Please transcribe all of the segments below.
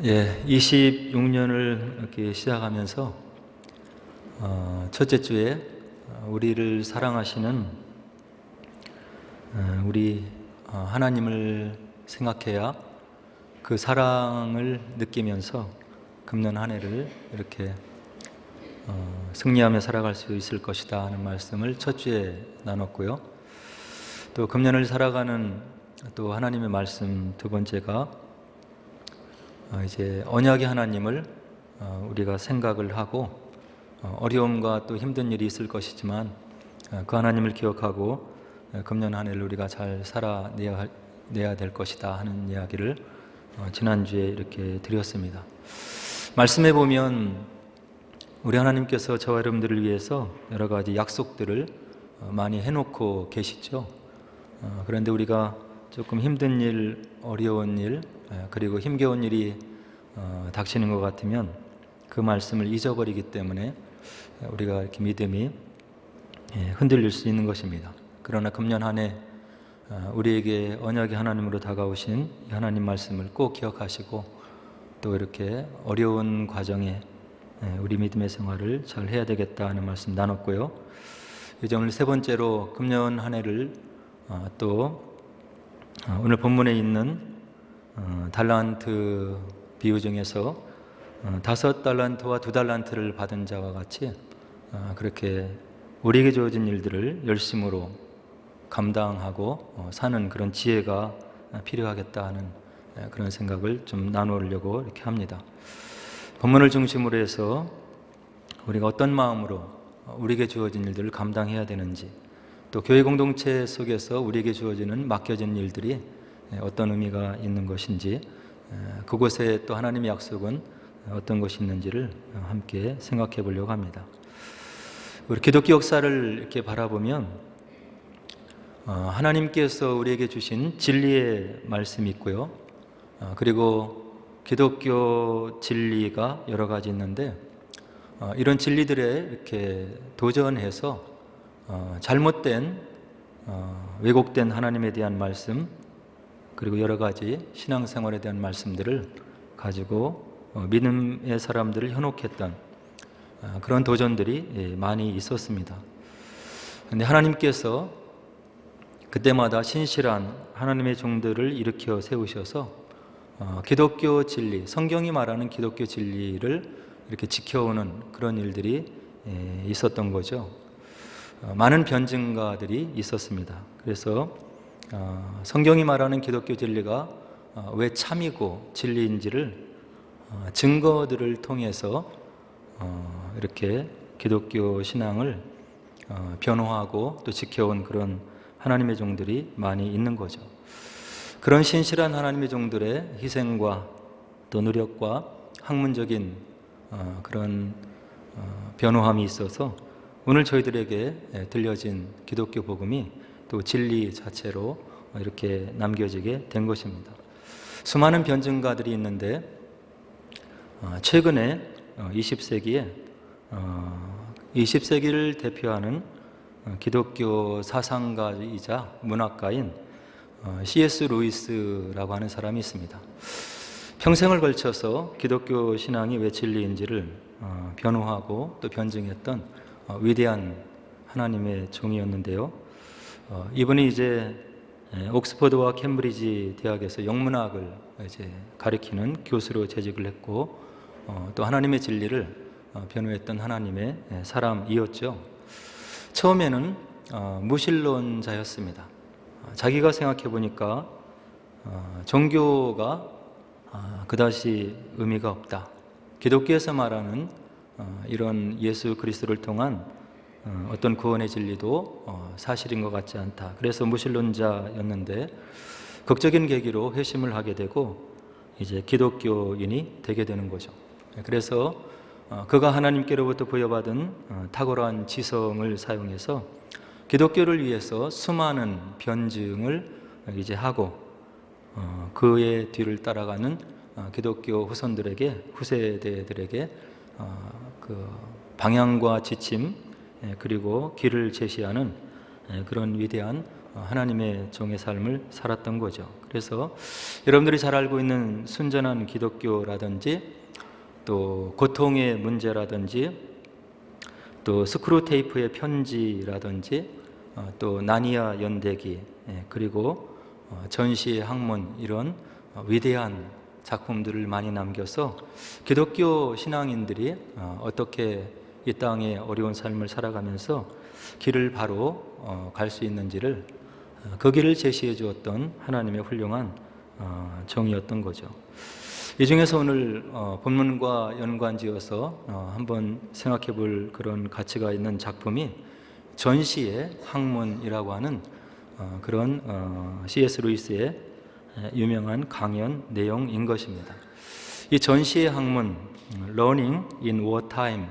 예, 26년을 이렇게 시작하면서 첫째 주에 우리를 사랑하시는 우리 하나님을 생각해야 그 사랑을 느끼면서 금년 한 해를 이렇게 승리하며 살아갈 수 있을 것이다 하는 말씀을 첫 주에 나눴고요. 또 금년을 살아가는 또 하나님의 말씀 두 번째가 이제 언약의 하나님을 우리가 생각을 하고 어려움과 또 힘든 일이 있을 것이지만 그 하나님을 기억하고 금년 한 해를 우리가 잘 살아내야 될 것이다 하는 이야기를 지난주에 이렇게 드렸습니다. 말씀해 보면 우리 하나님께서 저와 여러분들을 위해서 여러 가지 약속들을 많이 해놓고 계시죠. 그런데 우리가 조금 힘든 일, 어려운 일, 그리고 힘겨운 일이 닥치는 것 같으면 그 말씀을 잊어버리기 때문에 우리가 이렇게 믿음이 흔들릴 수 있는 것입니다. 그러나 금년 한 해 우리에게 언약의 하나님으로 다가오신 하나님 말씀을 꼭 기억하시고 또 이렇게 어려운 과정에 우리 믿음의 생활을 잘 해야 되겠다 하는 말씀 나눴고요. 이제 오늘 세 번째로 금년 한 해를 또 오늘 본문에 있는 달란트 비유 중에서 5달란트와 2달란트를 받은 자와 같이 그렇게 우리에게 주어진 일들을 열심으로 감당하고 사는 그런 지혜가 필요하겠다 하는 그런 생각을 좀 나누려고 이렇게 합니다. 본문을 중심으로 해서 우리가 어떤 마음으로 우리에게 주어진 일들을 감당해야 되는지, 또 교회 공동체 속에서 우리에게 주어지는 맡겨진 일들이 어떤 의미가 있는 것인지, 그곳에 또 하나님의 약속은 어떤 것이 있는지를 함께 생각해 보려고 합니다. 우리 기독교 역사를 이렇게 바라보면 하나님께서 우리에게 주신 진리의 말씀이 있고요. 그리고 기독교 진리가 여러 가지 있는데 이런 진리들에 이렇게 도전해서 잘못된 왜곡된 하나님에 대한 말씀, 그리고 여러 가지 신앙생활에 대한 말씀들을 가지고 믿음의 사람들을 현혹했던 그런 도전들이 많이 있었습니다. 그런데 하나님께서 그때마다 신실한 하나님의 종들을 일으켜 세우셔서 기독교 진리, 성경이 말하는 기독교 진리를 이렇게 지켜오는 그런 일들이 있었던 거죠. 많은 변증가들이 있었습니다. 그래서 성경이 말하는 기독교 진리가 왜 참이고 진리인지를 증거들을 통해서 이렇게 기독교 신앙을 변호하고 또 지켜온 그런 하나님의 종들이 많이 있는 거죠. 그런 신실한 하나님의 종들의 희생과 또 노력과 학문적인 그런 변호함이 있어서 오늘 저희들에게 들려진 기독교 복음이 또 진리 자체로 이렇게 남겨지게 된 것입니다. 수많은 변증가들이 있는데 최근에 20세기에 20세기를 대표하는 기독교 사상가이자 문학가인 C.S. 루이스라고 하는 사람이 있습니다. 평생을 걸쳐서 기독교 신앙이 왜 진리인지를 변호하고 또 변증했던 위대한 하나님의 종이었는데요. 이분이 이제 옥스퍼드와 캠브리지 대학에서 영문학을 이제 가르치는 교수로 재직을 했고 또 하나님의 진리를 변호했던 하나님의 사람이었죠. 처음에는 무신론자였습니다. 자기가 생각해 보니까 종교가 그다지 의미가 없다. 기독교에서 말하는 이런 예수 그리스도를 통한 어떤 구원의 진리도 사실인 것 같지 않다. 그래서 무신론자였는데 극적인 계기로 회심을 하게 되고 이제 기독교인이 되게 되는 거죠. 그래서 그가 하나님께로부터 부여받은 탁월한 지성을 사용해서 기독교를 위해서 수많은 변증을 이제 하고 그의 뒤를 따라가는 기독교 후손들에게, 후세대들에게 그 방향과 지침 그리고 길을 제시하는 그런 위대한 하나님의 종의 삶을 살았던 거죠. 그래서 여러분들이 잘 알고 있는 순전한 기독교라든지 또 고통의 문제라든지 또 스크루테이프의 편지라든지 또 나니아 연대기 그리고 전시의 학문 이런 위대한 작품들을 많이 남겨서 기독교 신앙인들이 어떻게 이 땅의 어려운 삶을 살아가면서 길을 바로 갈 수 있는지를 그 길을 제시해 주었던 하나님의 훌륭한 종이었던 거죠. 이 중에서 오늘 본문과 연관지어서 한번 생각해 볼 그런 가치가 있는 작품이 전시의 학문이라고 하는 그런 C.S. 루이스의 유명한 강연 내용인 것입니다. 이 전시의 학문, Learning in Wartime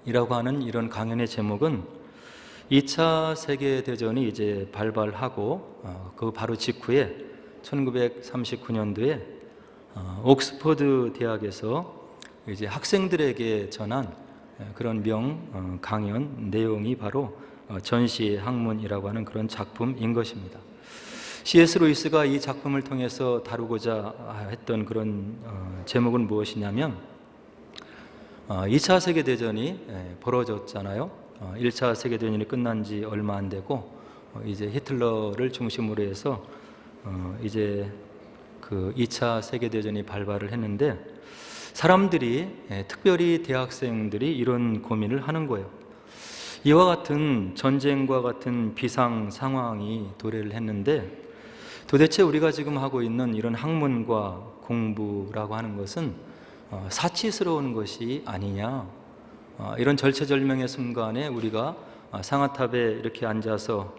이라고 하는 이런 강연의 제목은 2차 세계대전이 이제 발발하고 그 바로 직후에 1939년도에 옥스퍼드 대학에서 이제 학생들에게 전한 그런 강연 내용이 바로 전시의 학문이라고 하는 그런 작품인 것입니다. C.S. 루이스가 이 작품을 통해서 다루고자 했던 그런 제목은 무엇이냐면 2차 세계대전이 벌어졌잖아요. 1차 세계대전이 끝난 지 얼마 안 되고 이제 히틀러를 중심으로 해서 이제 그 2차 세계대전이 발발을 했는데 사람들이 특별히 대학생들이 이런 고민을 하는 거예요. 이와 같은 전쟁과 같은 비상 상황이 도래를 했는데 도대체 우리가 지금 하고 있는 이런 학문과 공부라고 하는 것은 사치스러운 것이 아니냐, 이런 절체절명의 순간에 우리가 상아탑에 이렇게 앉아서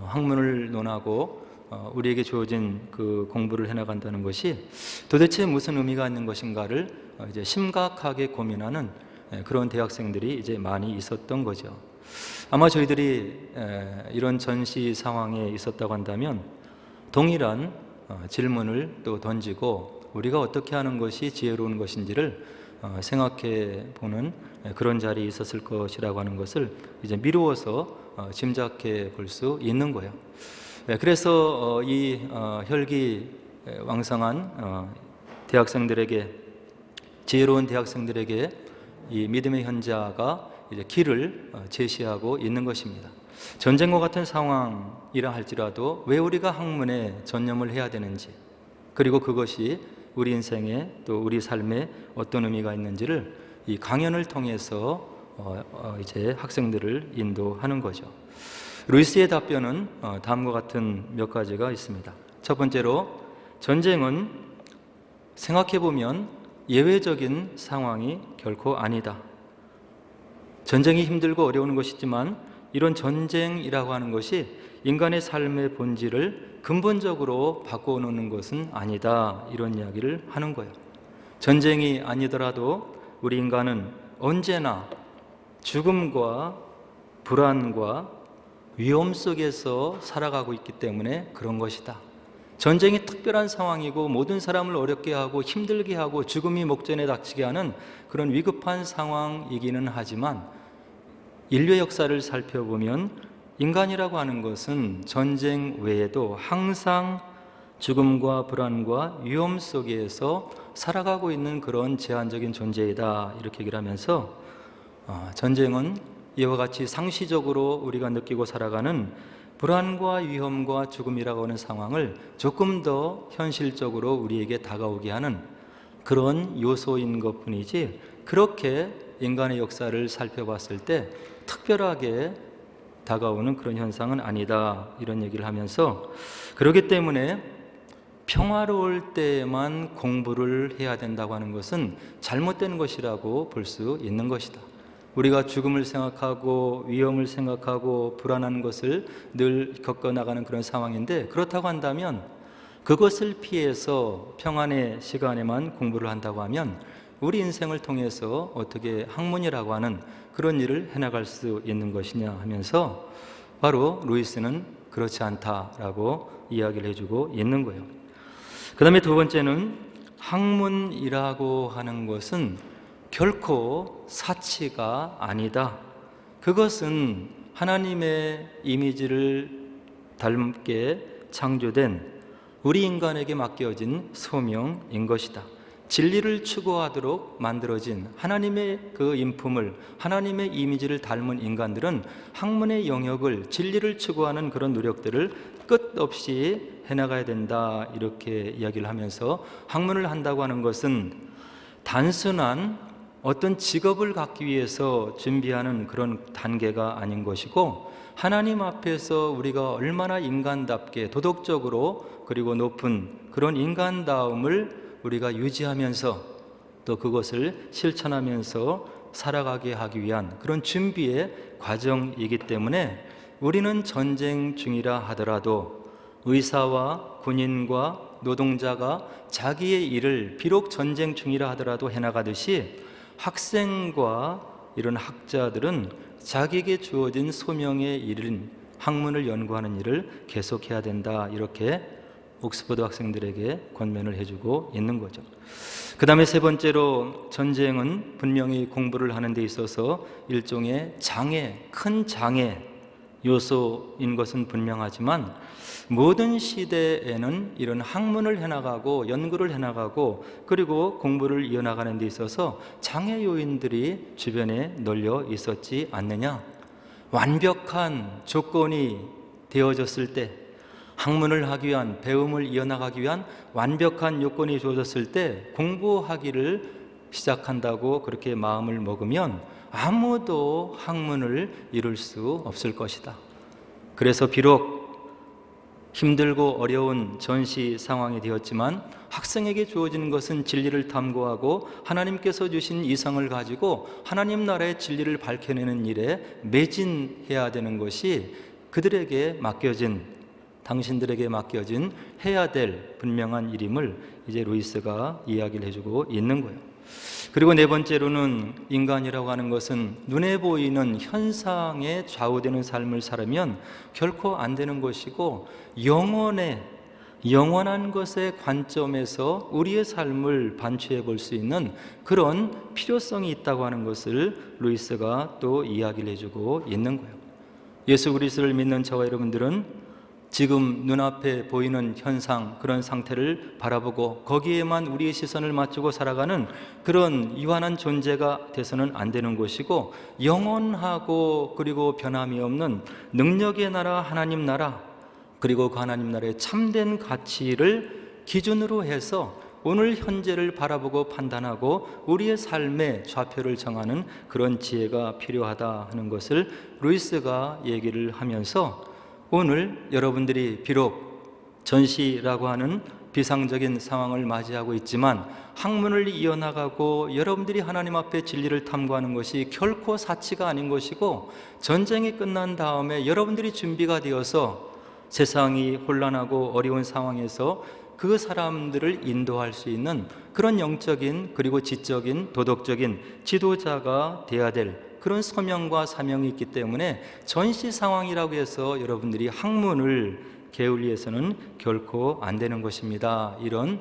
학문을 논하고 우리에게 주어진 그 공부를 해나간다는 것이 도대체 무슨 의미가 있는 것인가를 이제 심각하게 고민하는 그런 대학생들이 이제 많이 있었던 거죠. 아마 저희들이 이런 전시 상황에 있었다고 한다면 동일한 질문을 또 던지고 우리가 어떻게 하는 것이 지혜로운 것인지를 생각해 보는 그런 자리에 있었을 것이라고 하는 것을 이제 미루어서 짐작해 볼 수 있는 거예요. 그래서 이 혈기 왕성한 대학생들에게, 지혜로운 대학생들에게 이 믿음의 현자가 이제 길을 제시하고 있는 것입니다. 전쟁과 같은 상황이라 할지라도 왜 우리가 학문에 전념을 해야 되는지, 그리고 그것이 우리 인생에 또 우리 삶에 어떤 의미가 있는지를 이 강연을 통해서 이제 학생들을 인도하는 거죠. 루이스의 답변은 다음과 같은 몇 가지가 있습니다. 첫 번째로, 전쟁은 생각해 보면 예외적인 상황이 결코 아니다. 전쟁이 힘들고 어려운 것이지만 이런 전쟁이라고 하는 것이 인간의 삶의 본질을 근본적으로 바꿔놓는 것은 아니다, 이런 이야기를 하는 거예요. 전쟁이 아니더라도 우리 인간은 언제나 죽음과 불안과 위험 속에서 살아가고 있기 때문에 그런 것이다. 전쟁이 특별한 상황이고 모든 사람을 어렵게 하고 힘들게 하고 죽음이 목전에 닥치게 하는 그런 위급한 상황이기는 하지만 인류의 역사를 살펴보면 인간이라고 하는 것은 전쟁 외에도 항상 죽음과 불안과 위험 속에서 살아가고 있는 그런 제한적인 존재이다, 이렇게 얘기를 하면서 전쟁은 이와 같이 상시적으로 우리가 느끼고 살아가는 불안과 위험과 죽음이라고 하는 상황을 조금 더 현실적으로 우리에게 다가오게 하는 그런 요소인 것뿐이지, 그렇게 인간의 역사를 살펴봤을 때 특별하게 다가오는 그런 현상은 아니다, 이런 얘기를 하면서, 그렇기 때문에 평화로울 때만 공부를 해야 된다고 하는 것은 잘못된 것이라고 볼 수 있는 것이다. 우리가 죽음을 생각하고 위험을 생각하고 불안한 것을 늘 겪어나가는 그런 상황인데, 그렇다고 한다면 그것을 피해서 평안의 시간에만 공부를 한다고 하면 우리 인생을 통해서 어떻게 학문이라고 하는 그런 일을 해나갈 수 있는 것이냐 하면서 바로 루이스는 그렇지 않다라고 이야기를 해주고 있는 거예요. 그 다음에 두 번째는, 학문이라고 하는 것은 결코 사치가 아니다. 그것은 하나님의 이미지를 닮게 창조된 우리 인간에게 맡겨진 소명인 것이다. 진리를 추구하도록 만들어진 하나님의 그 인품을, 하나님의 이미지를 닮은 인간들은 학문의 영역을, 진리를 추구하는 그런 노력들을 끝없이 해나가야 된다, 이렇게 이야기를 하면서 학문을 한다고 하는 것은 단순한 어떤 직업을 갖기 위해서 준비하는 그런 단계가 아닌 것이고, 하나님 앞에서 우리가 얼마나 인간답게 도덕적으로 그리고 높은 그런 인간다움을 우리가 유지하면서 또 그것을 실천하면서 살아가게 하기 위한 그런 준비의 과정이기 때문에, 우리는 전쟁 중이라 하더라도 의사와 군인과 노동자가 자기의 일을 비록 전쟁 중이라 하더라도 해나가듯이, 학생과 이런 학자들은 자기에게 주어진 소명의 일인 학문을 연구하는 일을 계속해야 된다, 이렇게 옥스퍼드 학생들에게 권면을 해주고 있는 거죠. 그 다음에 세 번째로, 전쟁은 분명히 공부를 하는 데 있어서 일종의 장애, 큰 장애 요소인 것은 분명하지만, 모든 시대에는 이런 학문을 해나가고 연구를 해나가고 그리고 공부를 이어나가는 데 있어서 장애 요인들이 주변에 널려 있었지 않느냐. 완벽한 조건이 되어졌을 때, 학문을 하기 위한, 배움을 이어나가기 위한 완벽한 요건이 주어졌을 때 공부하기를 시작한다고 그렇게 마음을 먹으면 아무도 학문을 이룰 수 없을 것이다. 그래서 비록 힘들고 어려운 전시 상황이 되었지만, 학생에게 주어지는 것은 진리를 탐구하고 하나님께서 주신 이성을 가지고 하나님 나라의 진리를 밝혀내는 일에 매진해야 되는 것이 그들에게 맡겨진, 당신들에게 맡겨진 해야 될 분명한 일임을 이제 루이스가 이야기를 해주고 있는 거예요. 그리고 네 번째로는, 인간이라고 하는 것은 눈에 보이는 현상에 좌우되는 삶을 살면 결코 안 되는 것이고, 영원한 것의 관점에서 우리의 삶을 반추해 볼 수 있는 그런 필요성이 있다고 하는 것을 루이스가 또 이야기를 해주고 있는 거예요. 예수 그리스도를 믿는 저와 여러분들은 지금 눈앞에 보이는 현상, 그런 상태를 바라보고 거기에만 우리의 시선을 맞추고 살아가는 그런 유한한 존재가 돼서는 안 되는 것이고, 영원하고 그리고 변함이 없는 능력의 나라, 하나님 나라, 그리고 그 하나님 나라의 참된 가치를 기준으로 해서 오늘 현재를 바라보고 판단하고 우리의 삶의 좌표를 정하는 그런 지혜가 필요하다 하는 것을 루이스가 얘기를 하면서, 오늘 여러분들이 비록 전시라고 하는 비상적인 상황을 맞이하고 있지만 학문을 이어나가고 여러분들이 하나님 앞에 진리를 탐구하는 것이 결코 사치가 아닌 것이고, 전쟁이 끝난 다음에 여러분들이 준비가 되어서 세상이 혼란하고 어려운 상황에서 그 사람들을 인도할 수 있는 그런 영적인 그리고 지적인 도덕적인 지도자가 되어야 될 그런 소명과 사명이 있기 때문에, 전시 상황이라고 해서 여러분들이 학문을 게을리해서는 결코 안 되는 것입니다. 이런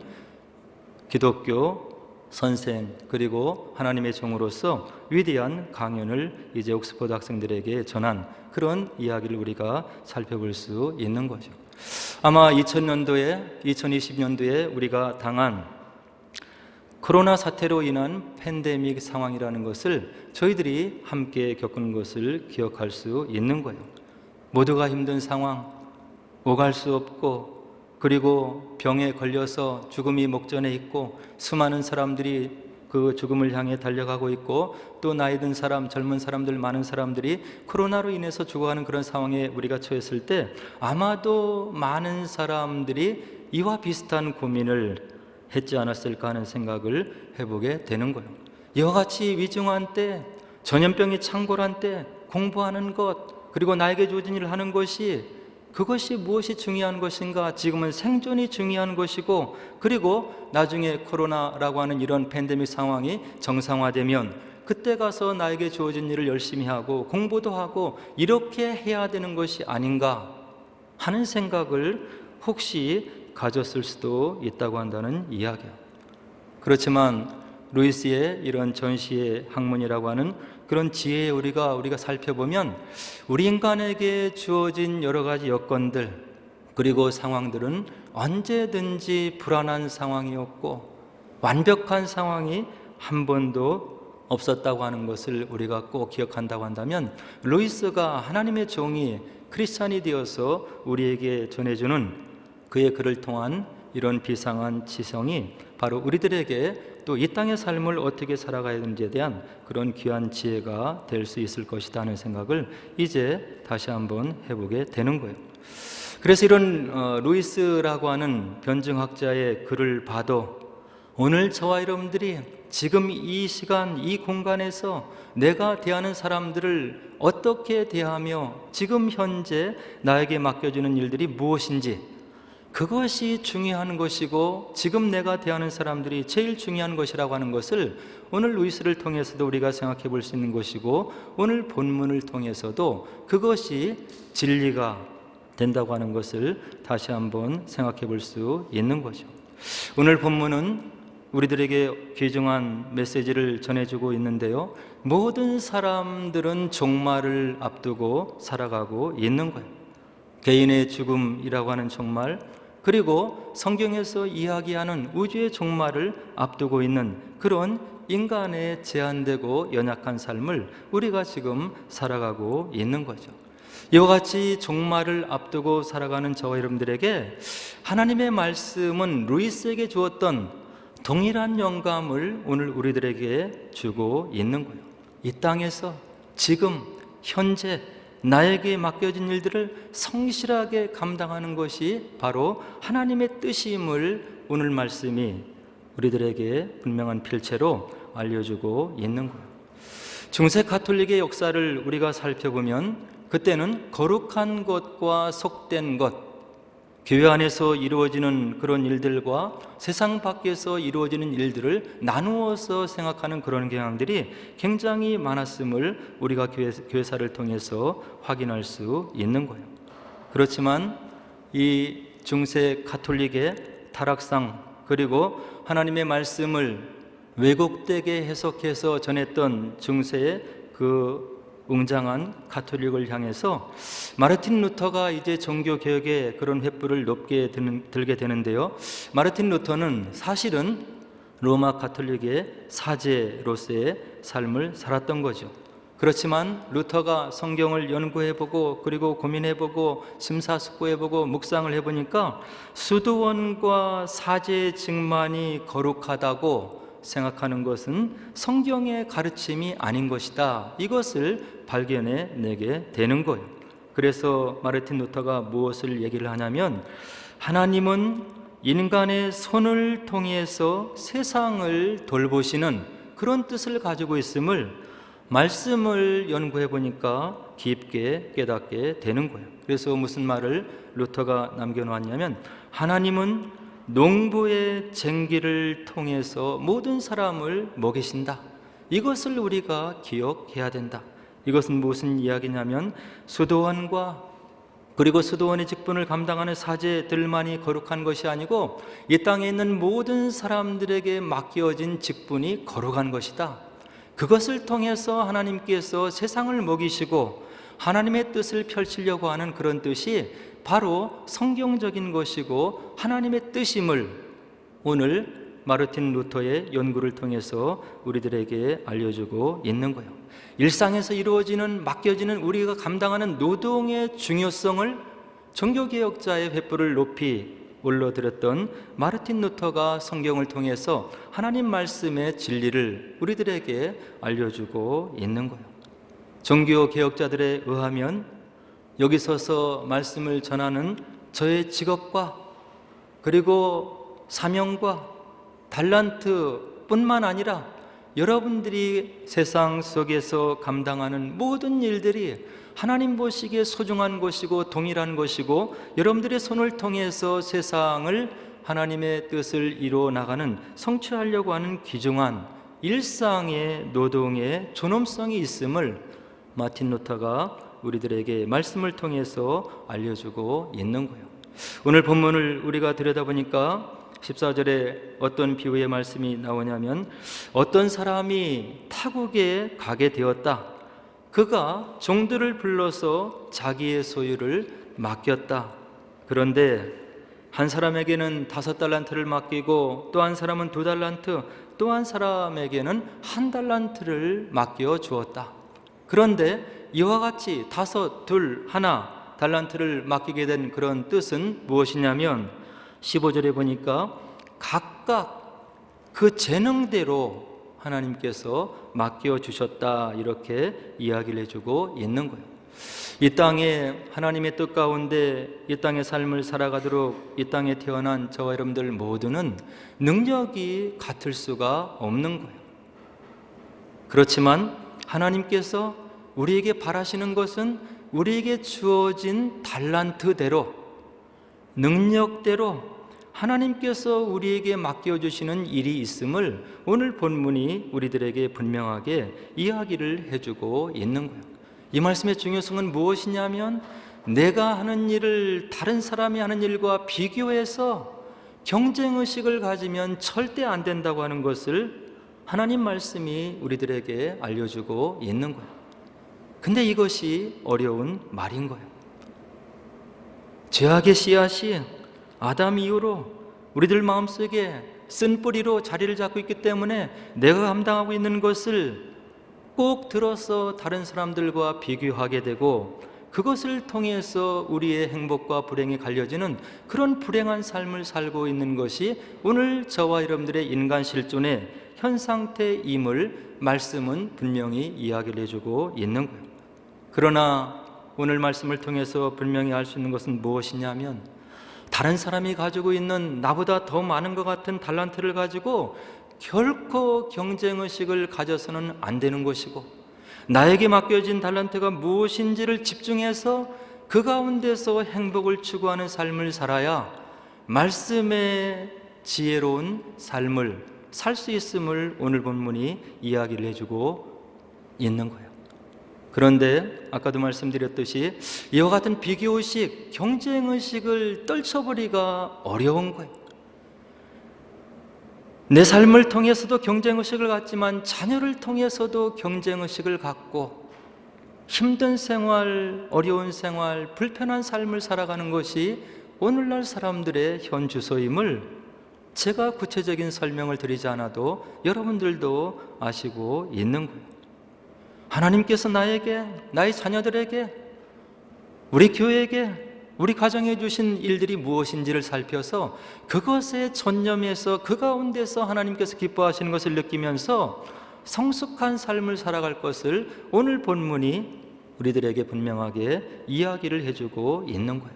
기독교 선생 그리고 하나님의 종으로서 위대한 강연을 이제 옥스퍼드 학생들에게 전한 그런 이야기를 우리가 살펴볼 수 있는 거죠. 아마 2020년도에 우리가 당한 코로나 사태로 인한 팬데믹 상황이라는 것을 저희들이 함께 겪은 것을 기억할 수 있는 거예요. 모두가 힘든 상황, 오갈 수 없고, 그리고 병에 걸려서 죽음이 목전에 있고, 수많은 사람들이 그 죽음을 향해 달려가고 있고, 또 나이 든 사람, 젊은 사람들, 많은 사람들이 코로나로 인해서 죽어가는 그런 상황에 우리가 처했을 때, 아마도 많은 사람들이 이와 비슷한 고민을 했지 않았을까 하는 생각을 해보게 되는 거예요. 이와 같이 위중한 때, 전염병이 창궐한 때 공부하는 것, 그리고 나에게 주어진 일을 하는 것이, 그것이 무엇이 중요한 것인가? 지금은 생존이 중요한 것이고, 그리고 나중에 코로나라고 하는 이런 팬데믹 상황이 정상화되면 그때 가서 나에게 주어진 일을 열심히 하고 공부도 하고 이렇게 해야 되는 것이 아닌가 하는 생각을 혹시 가졌을 수도 있다고 한다는 이야기야. 그렇지만 루이스의 이런 전시의 학문이라고 하는 그런 지혜에 우리가 살펴보면, 우리 인간에게 주어진 여러 가지 여건들, 그리고 상황들은 언제든지 불안한 상황이었고 완벽한 상황이 한 번도 없었다고 하는 것을 우리가 꼭 기억한다고 한다면, 루이스가 하나님의 종이 크리스찬이 되어서 우리에게 전해주는 그의 글을 통한 이런 비상한 지성이 바로 우리들에게 또 이 땅의 삶을 어떻게 살아가야 되는지에 대한 그런 귀한 지혜가 될 수 있을 것이다 하는 생각을 이제 다시 한번 해보게 되는 거예요. 그래서 이런 루이스라고 하는 변증학자의 글을 봐도 오늘 저와 여러분들이 지금 이 시간 이 공간에서 내가 대하는 사람들을 어떻게 대하며 지금 현재 나에게 맡겨주는 일들이 무엇인지, 그것이 중요한 것이고 지금 내가 대하는 사람들이 제일 중요한 것이라고 하는 것을 오늘 루이스를 통해서도 우리가 생각해 볼 수 있는 것이고, 오늘 본문을 통해서도 그것이 진리가 된다고 하는 것을 다시 한번 생각해 볼 수 있는 거죠. 오늘 본문은 우리들에게 귀중한 메시지를 전해주고 있는데요, 모든 사람들은 종말을 앞두고 살아가고 있는 거예요. 개인의 죽음이라고 하는 종말, 그리고 성경에서 이야기하는 우주의 종말을 앞두고 있는 그런 인간의 제한되고 연약한 삶을 우리가 지금 살아가고 있는 거죠. 이와 같이 종말을 앞두고 살아가는 저와 여러분들에게 하나님의 말씀은 루이스에게 주었던 동일한 영감을 오늘 우리들에게 주고 있는 거예요. 이 땅에서 지금 현재 나에게 맡겨진 일들을 성실하게 감당하는 것이 바로 하나님의 뜻임을 오늘 말씀이 우리들에게 분명한 필체로 알려주고 있는 거예요. 중세 가톨릭의 역사를 우리가 살펴보면 그때는 거룩한 것과 속된 것, 교회 안에서 이루어지는 그런 일들과 세상 밖에서 이루어지는 일들을 나누어서 생각하는 그런 경향들이 굉장히 많았음을 우리가 교회사를 통해서 확인할 수 있는 거예요. 그렇지만 이 중세 가톨릭의 타락상, 그리고 하나님의 말씀을 왜곡되게 해석해서 전했던 중세의 그 웅장한 가톨릭을 향해서 마르틴 루터가 이제 종교개혁의 그런 횃불을 높게 들게 되는데요, 마르틴 루터는 사실은 로마 가톨릭의 사제로서의 삶을 살았던 거죠. 그렇지만 루터가 성경을 연구해보고 그리고 고민해보고 심사숙고해보고 묵상을 해보니까 수도원과 사제의 직만이 거룩하다고 생각하는 것은 성경의 가르침이 아닌 것이다, 이것을 발견해내게 되는 거예요. 그래서 마르틴 루터가 무엇을 얘기를 하냐면, 하나님은 인간의 손을 통해서 세상을 돌보시는 그런 뜻을 가지고 있음을 말씀을 연구해 보니까 깊게 깨닫게 되는 거예요. 그래서 무슨 말을 루터가 남겨놓았냐면, 하나님은 농부의 쟁기를 통해서 모든 사람을 먹이신다, 이것을 우리가 기억해야 된다. 이것은 무슨 이야기냐면, 수도원과 그리고 수도원의 직분을 감당하는 사제들만이 거룩한 것이 아니고 이 땅에 있는 모든 사람들에게 맡겨진 직분이 거룩한 것이다. 그것을 통해서 하나님께서 세상을 먹이시고 하나님의 뜻을 펼치려고 하는 그런 뜻이 바로 성경적인 것이고 하나님의 뜻임을 오늘 마르틴 루터의 연구를 통해서 우리들에게 알려주고 있는 거예요. 일상에서 이루어지는 맡겨지는 우리가 감당하는 노동의 중요성을 종교개혁자의 횃불을 높이 올려드렸던 마르틴 루터가 성경을 통해서 하나님 말씀의 진리를 우리들에게 알려주고 있는 거예요. 종교개혁자들에 의하면 여기 서서 말씀을 전하는 저의 직업과 그리고 사명과 달란트 뿐만 아니라 여러분들이 세상 속에서 감당하는 모든 일들이 하나님 보시기에 소중한 것이고 동일한 것이고 여러분들의 손을 통해서 세상을 하나님의 뜻을 이루어 나가는 성취하려고 하는 귀중한 일상의 노동의 존엄성이 있음을 마틴 루터가 우리들에게 말씀을 통해서 알려주고 있는 거예요. 오늘 본문을 우리가 들여다보니까 14절에 어떤 비유의 말씀이 나오냐면, 어떤 사람이 타국에 가게 되었다. 그가 종들을 불러서 자기의 소유를 맡겼다. 그런데 한 사람에게는 5달란트를 맡기고 또 한 사람은 2달란트, 또 한 사람에게는 1달란트를 맡겨 주었다. 그런데 이와 같이 5, 2, 1 달란트를 맡기게 된 그런 뜻은 무엇이냐면 15절에 보니까 각각 그 재능대로 하나님께서 맡겨주셨다, 이렇게 이야기를 해주고 있는 거예요. 이 땅에 하나님의 뜻 가운데 이 땅의 삶을 살아가도록 이 땅에 태어난 저와 여러분들 모두는 능력이 같을 수가 없는 거예요. 그렇지만 하나님께서 우리에게 바라시는 것은 우리에게 주어진 달란트대로, 능력대로 하나님께서 우리에게 맡겨주시는 일이 있음을 오늘 본문이 우리들에게 분명하게 이야기를 해주고 있는 거예요. 이 말씀의 중요성은 무엇이냐면 내가 하는 일을 다른 사람이 하는 일과 비교해서 경쟁의식을 가지면 절대 안 된다고 하는 것을 하나님 말씀이 우리들에게 알려주고 있는 거예요. 근데 이것이 어려운 말인 거예요. 죄악의 씨앗이 아담 이후로 우리들 마음속에 쓴 뿌리로 자리를 잡고 있기 때문에 내가 감당하고 있는 것을 꼭 들어서 다른 사람들과 비교하게 되고 그것을 통해서 우리의 행복과 불행이 갈려지는 그런 불행한 삶을 살고 있는 것이 오늘 저와 여러분들의 인간 실존의 현 상태임을 말씀은 분명히 이야기를 해주고 있는 거예요. 그러나 오늘 말씀을 통해서 분명히 알 수 있는 것은 무엇이냐면 다른 사람이 가지고 있는 나보다 더 많은 것 같은 달란트를 가지고 결코 경쟁의식을 가져서는 안 되는 것이고 나에게 맡겨진 달란트가 무엇인지를 집중해서 그 가운데서 행복을 추구하는 삶을 살아야 말씀의 지혜로운 삶을 살 수 있음을 오늘 본문이 이야기를 해주고 있는 거예요. 그런데 아까도 말씀드렸듯이 이와 같은 비교의식, 경쟁의식을 떨쳐버리기가 어려운 거예요. 내 삶을 통해서도 경쟁의식을 갖지만 자녀를 통해서도 경쟁의식을 갖고 힘든 생활, 어려운 생활, 불편한 삶을 살아가는 것이 오늘날 사람들의 현 주소임을 제가 구체적인 설명을 드리지 않아도 여러분들도 아시고 있는 거예요. 하나님께서 나에게, 나의 자녀들에게, 우리 교회에게, 우리 가정에 주신 일들이 무엇인지를 살펴서 그것에 전념해서 그 가운데서 하나님께서 기뻐하시는 것을 느끼면서 성숙한 삶을 살아갈 것을 오늘 본문이 우리들에게 분명하게 이야기를 해주고 있는 거예요.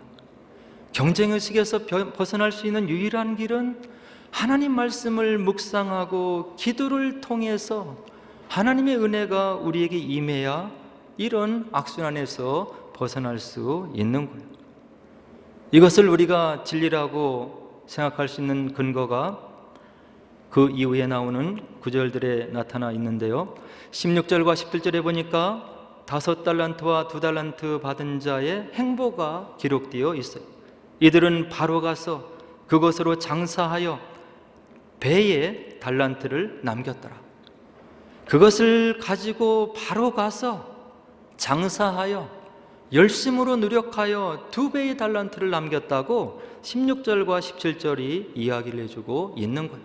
경쟁의식에서 벗어날 수 있는 유일한 길은 하나님 말씀을 묵상하고 기도를 통해서 하나님의 은혜가 우리에게 임해야 이런 악순환에서 벗어날 수 있는 거예요. 이것을 우리가 진리라고 생각할 수 있는 근거가 그 이후에 나오는 구절들에 나타나 있는데요. 16절과 17절에 보니까 5달란트와 2달란트 받은 자의 행보가 기록되어 있어요. 이들은 바로 가서 그것으로 장사하여 배에 달란트를 남겼더라. 그것을 가지고 바로 가서 장사하여 열심으로 노력하여 2배의 달란트를 남겼다고 16절과 17절이 이야기를 해주고 있는 거예요.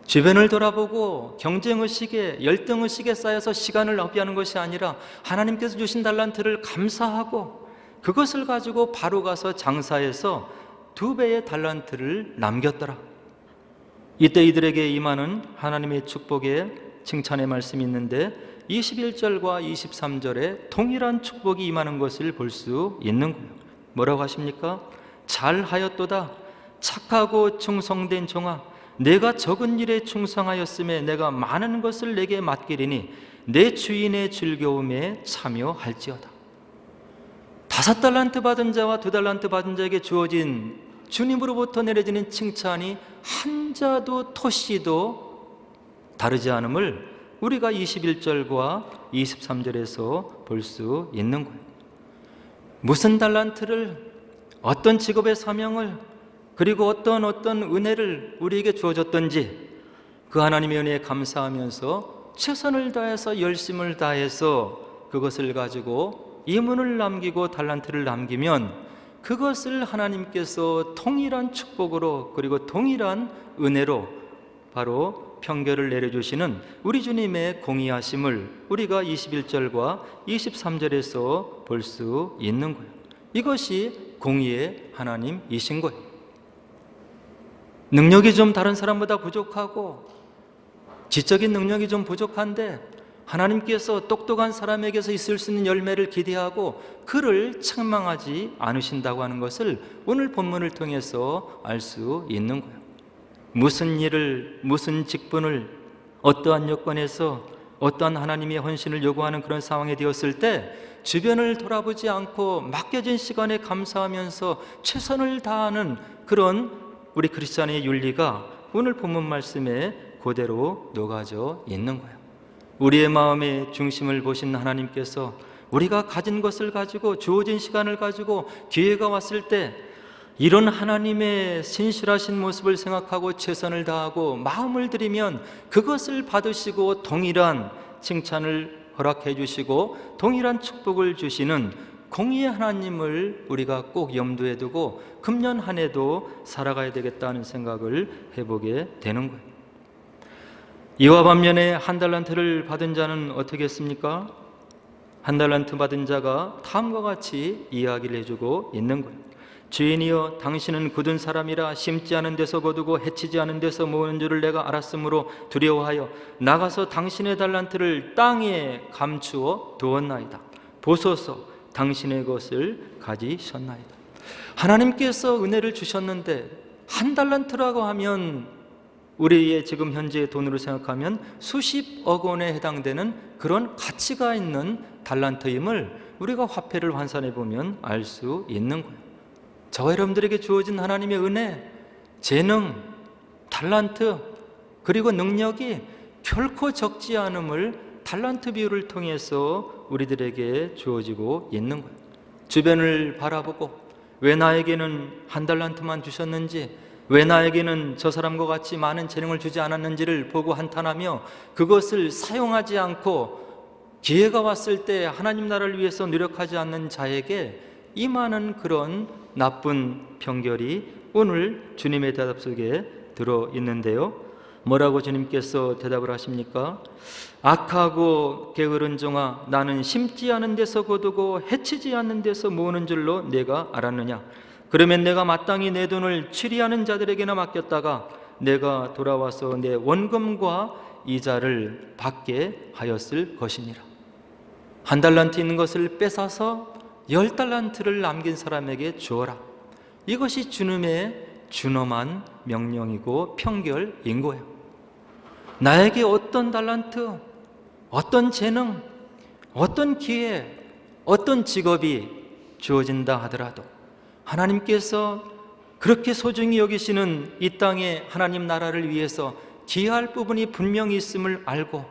주변을 돌아보고 경쟁의식에, 열등의식에 쌓여서 시간을 낭비하는 것이 아니라 하나님께서 주신 달란트를 감사하고 그것을 가지고 바로 가서 장사해서 2배의 달란트를 남겼더라. 이때 이들에게 임하는 하나님의 축복의 칭찬의 말씀이 있는데 21절과 23절에 동일한 축복이 임하는 것을 볼 수 있는 거예요. 뭐라고 하십니까? 잘하였도다 착하고 충성된 종아, 내가 적은 일에 충성하였음에 내가 많은 것을 내게 맡기리니 내 주인의 즐거움에 참여할지어다. 5달란트 받은 자와 2달란트 받은 자에게 주어진 주님으로부터 내려지는 칭찬이 한 자도 토씨도 다르지 않음을 우리가 21절과 23절에서 볼 수 있는 거예요. 무슨 달란트를, 어떤 직업의 사명을, 그리고 어떤 은혜를 우리에게 주어졌던지 그 하나님의 은혜에 감사하면서 최선을 다해서 열심을 다해서 그것을 가지고 이문을 남기고 달란트를 남기면 그것을 하나님께서 동일한 축복으로 그리고 동일한 은혜로 바로 평결을 내려주시는 우리 주님의 공의하심을 우리가 21절과 23절에서 볼 수 있는 거예요. 이것이 공의의 하나님이신 거예요. 능력이 좀 다른 사람보다 부족하고 지적인 능력이 좀 부족한데 하나님께서 똑똑한 사람에게서 있을 수 있는 열매를 기대하고 그를 책망하지 않으신다고 하는 것을 오늘 본문을 통해서 알 수 있는 거예요. 무슨 일을, 무슨 직분을 어떠한 여건에서 어떠한 하나님의 헌신을 요구하는 그런 상황에 되었을 때 주변을 돌아보지 않고 맡겨진 시간에 감사하면서 최선을 다하는 그런 우리 크리스찬의 윤리가 오늘 본문 말씀에 그대로 녹아져 있는 거예요. 우리의 마음의 중심을 보신 하나님께서 우리가 가진 것을 가지고 주어진 시간을 가지고 기회가 왔을 때 이런 하나님의 신실하신 모습을 생각하고 최선을 다하고 마음을 들이면 그것을 받으시고 동일한 칭찬을 허락해 주시고 동일한 축복을 주시는 공의의 하나님을 우리가 꼭 염두에 두고 금년 한 해도 살아가야 되겠다는 생각을 해보게 되는 거예요. 이와 반면에 한 달란트를 받은 자는 어떻게 했습니까? 한 달란트 받은 자가 다음과 같이 이야기를 해주고 있는 거예요. 주인이여, 당신은 굳은 사람이라 심지 않은 데서 거두고 해치지 않은 데서 모으는 줄을 내가 알았으므로 두려워하여 나가서 당신의 달란트를 땅에 감추어 두었나이다. 보소서, 당신의 것을 가지셨나이다. 하나님께서 은혜를 주셨는데 한 달란트라고 하면 우리의 지금 현재의 돈으로 생각하면 수십억 원에 해당되는 그런 가치가 있는 달란트임을 우리가 화폐를 환산해 보면 알 수 있는 거예요. 저와 여러분들에게 주어진 하나님의 은혜, 재능, 달란트 그리고 능력이 결코 적지 않음을 달란트 비유를 통해서 우리들에게 주어지고 있는 거예요. 주변을 바라보고 왜 나에게는 한 달란트만 주셨는지, 왜 나에게는 저 사람과 같이 많은 재능을 주지 않았는지를 보고 한탄하며 그것을 사용하지 않고 기회가 왔을 때 하나님 나라를 위해서 노력하지 않는 자에게 임하는 그런 나쁜 편결이 오늘 주님의 대답 속에 들어있는데요. 뭐라고 주님께서 대답을 하십니까? 악하고 게으른 종아, 나는 심지 않은 데서 거두고 해치지 않는 데서 모으는 줄로 내가 알았느냐? 그러면 내가 마땅히 내 돈을 취리하는 자들에게나 맡겼다가 내가 돌아와서 내 원금과 이자를 받게 하였을 것이니라. 한 달란트 있는 것을 뺏어서 10달란트를 남긴 사람에게 주어라. 이것이 주님의 준엄한 명령이고 편결인 거예요. 나에게 어떤 달란트, 어떤 재능, 어떤 기회, 어떤 직업이 주어진다 하더라도 하나님께서 그렇게 소중히 여기시는 이 땅의 하나님 나라를 위해서 기여할 부분이 분명히 있음을 알고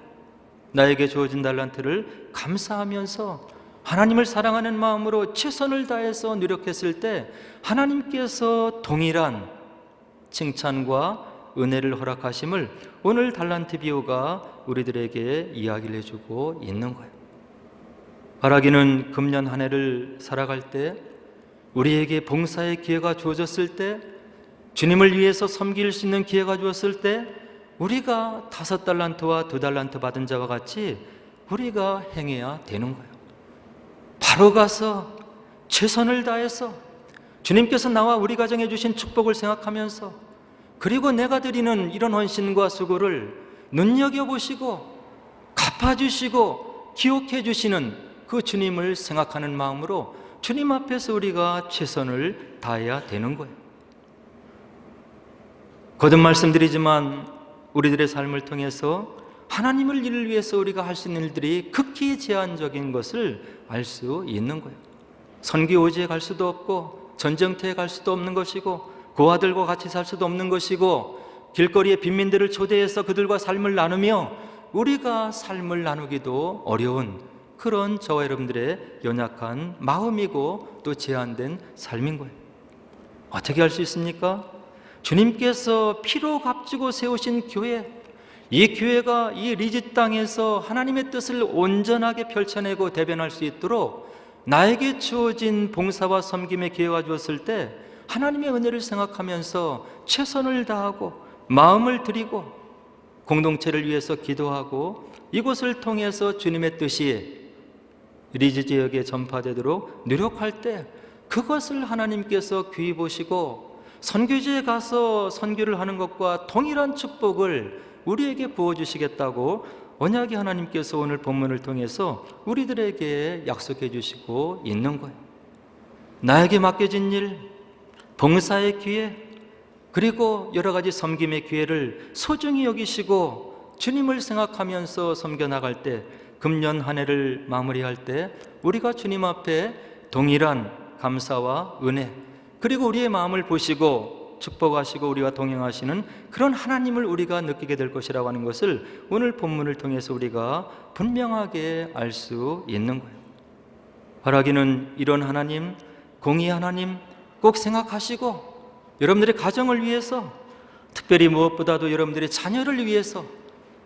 나에게 주어진 달란트를 감사하면서 하나님을 사랑하는 마음으로 최선을 다해서 노력했을 때 하나님께서 동일한 칭찬과 은혜를 허락하심을 오늘 달란트 비유가 우리들에게 이야기를 해주고 있는 거예요. 바라기는 금년 한 해를 살아갈 때 우리에게 봉사의 기회가 주어졌을 때 주님을 위해서 섬길 수 있는 기회가 주었을 때 우리가 5달란트와 2달란트 받은 자와 같이 우리가 행해야 되는 거예요. 바로 가서 최선을 다해서 주님께서 나와 우리 가정에 주신 축복을 생각하면서 그리고 내가 드리는 이런 헌신과 수고를 눈여겨보시고 갚아주시고 기억해 주시는 그 주님을 생각하는 마음으로 주님 앞에서 우리가 최선을 다해야 되는 거예요. 거듭 말씀드리지만 우리들의 삶을 통해서 하나님을 일을 위해서 우리가 할 수 있는 일들이 극히 제한적인 것을 알 수 있는 거예요. 선교오지에 갈 수도 없고 전쟁터에 갈 수도 없는 것이고 고아들과 같이 살 수도 없는 것이고 길거리에 빈민들을 초대해서 그들과 삶을 나누며 우리가 삶을 나누기도 어려운 그런 저와 여러분들의 연약한 마음이고 또 제한된 삶인 거예요. 어떻게 할 수 있습니까? 주님께서 피로 값지고 세우신 교회, 이 교회가 이 리즈 땅에서 하나님의 뜻을 온전하게 펼쳐내고 대변할 수 있도록 나에게 주어진 봉사와 섬김의 기회가 주었을 때 하나님의 은혜를 생각하면서 최선을 다하고 마음을 드리고 공동체를 위해서 기도하고 이곳을 통해서 주님의 뜻이 리즈 지역에 전파되도록 노력할 때 그것을 하나님께서 귀히 보시고 선교지에 가서 선교를 하는 것과 동일한 축복을 우리에게 부어주시겠다고 언약의 하나님께서 오늘 본문을 통해서 우리들에게 약속해 주시고 있는 거예요. 나에게 맡겨진 일, 봉사의 기회, 그리고 여러 가지 섬김의 기회를 소중히 여기시고 주님을 생각하면서 섬겨 나갈 때, 금년 한 해를 마무리할 때 우리가 주님 앞에 동일한 감사와 은혜, 그리고 우리의 마음을 보시고 축복하시고 우리와 동행하시는 그런 하나님을 우리가 느끼게 될 것이라고 하는 것을 오늘 본문을 통해서 우리가 분명하게 알 수 있는 거예요. 바라기는 이런 하나님, 공의 하나님 꼭 생각하시고 여러분들의 가정을 위해서, 특별히 무엇보다도 여러분들의 자녀를 위해서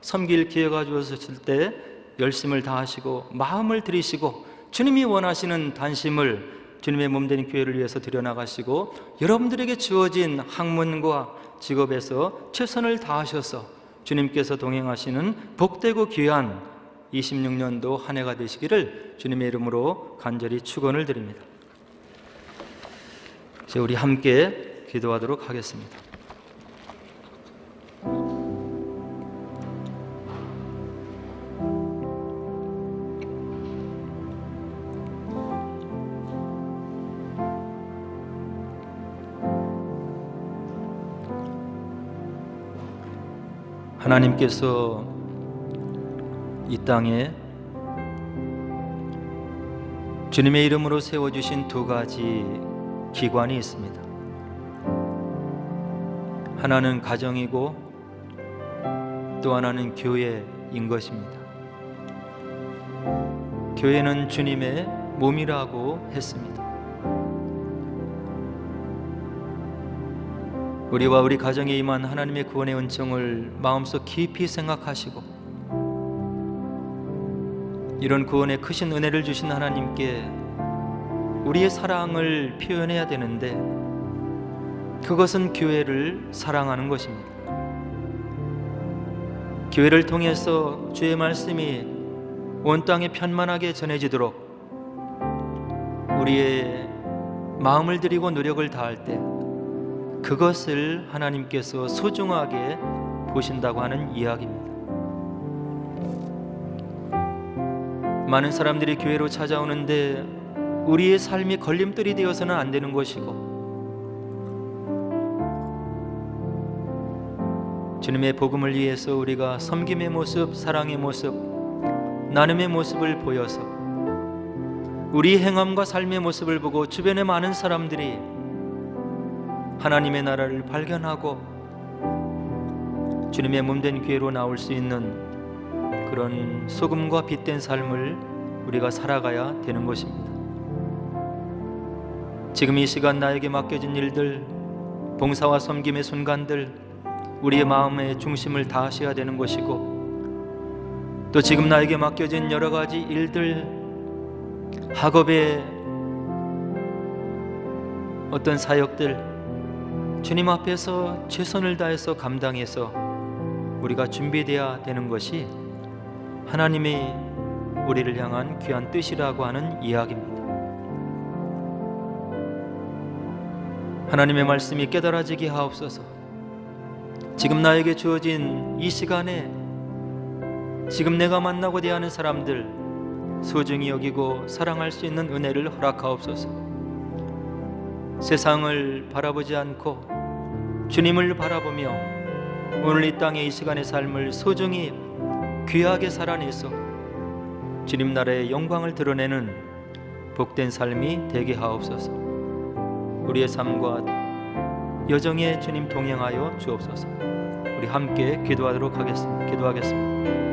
섬길 기회가 주어졌을 때 열심을 다하시고 마음을 들이시고 주님이 원하시는 단심을 주님의 몸된 교회를 위해서 드려나가시고 여러분들에게 주어진 학문과 직업에서 최선을 다하셔서 주님께서 동행하시는 복되고 귀한 26년도 한 해가 되시기를 주님의 이름으로 간절히 축원을 드립니다. 이제 우리 함께 기도하도록 하겠습니다. 하나님께서 이 땅에 주님의 이름으로 세워주신 두 가지 기관이 있습니다. 하나는 가정이고 또 하나는 교회인 것입니다. 교회는 주님의 몸이라고 했습니다. 우리와 우리 가정에 임한 하나님의 구원의 은총을 마음속 깊이 생각하시고 이런 구원의 크신 은혜를 주신 하나님께 우리의 사랑을 표현해야 되는데 그것은 교회를 사랑하는 것입니다. 교회를 통해서 주의 말씀이 온 땅에 편만하게 전해지도록 우리의 마음을 들이고 노력을 다할 때 그것을 하나님께서 소중하게 보신다고 하는 이야기입니다. 많은 사람들이 교회로 찾아오는데 우리의 삶이 걸림돌이 되어서는 안 되는 것이고 주님의 복음을 위해서 우리가 섬김의 모습, 사랑의 모습, 나눔의 모습을 보여서 우리 행함과 삶의 모습을 보고 주변의 많은 사람들이 하나님의 나라를 발견하고 주님의 몸된 교회로 나올 수 있는 그런 소금과 빛된 삶을 우리가 살아가야 되는 것입니다. 지금 이 시간 나에게 맡겨진 일들, 봉사와 섬김의 순간들, 우리의 마음의 중심을 다하셔야 되는 것이고 또 지금 나에게 맡겨진 여러 가지 일들, 학업의 어떤 사역들, 주님 앞에서 최선을 다해서 감당해서 우리가 준비되어야 되는 것이 하나님이 우리를 향한 귀한 뜻이라고 하는 이야기입니다. 하나님의 말씀이 깨달아지게 하옵소서. 지금 나에게 주어진 이 시간에 지금 내가 만나고 대하는 사람들 소중히 여기고 사랑할 수 있는 은혜를 허락하옵소서. 세상을 바라보지 않고 주님을 바라보며 오늘 이 땅의 이 시간의 삶을 소중히 귀하게 살아내서 주님 나라의 영광을 드러내는 복된 삶이 되게 하옵소서. 우리의 삶과 여정에 주님 동행하여 주옵소서. 우리 함께 기도하도록 하겠습니다. 기도하겠습니다.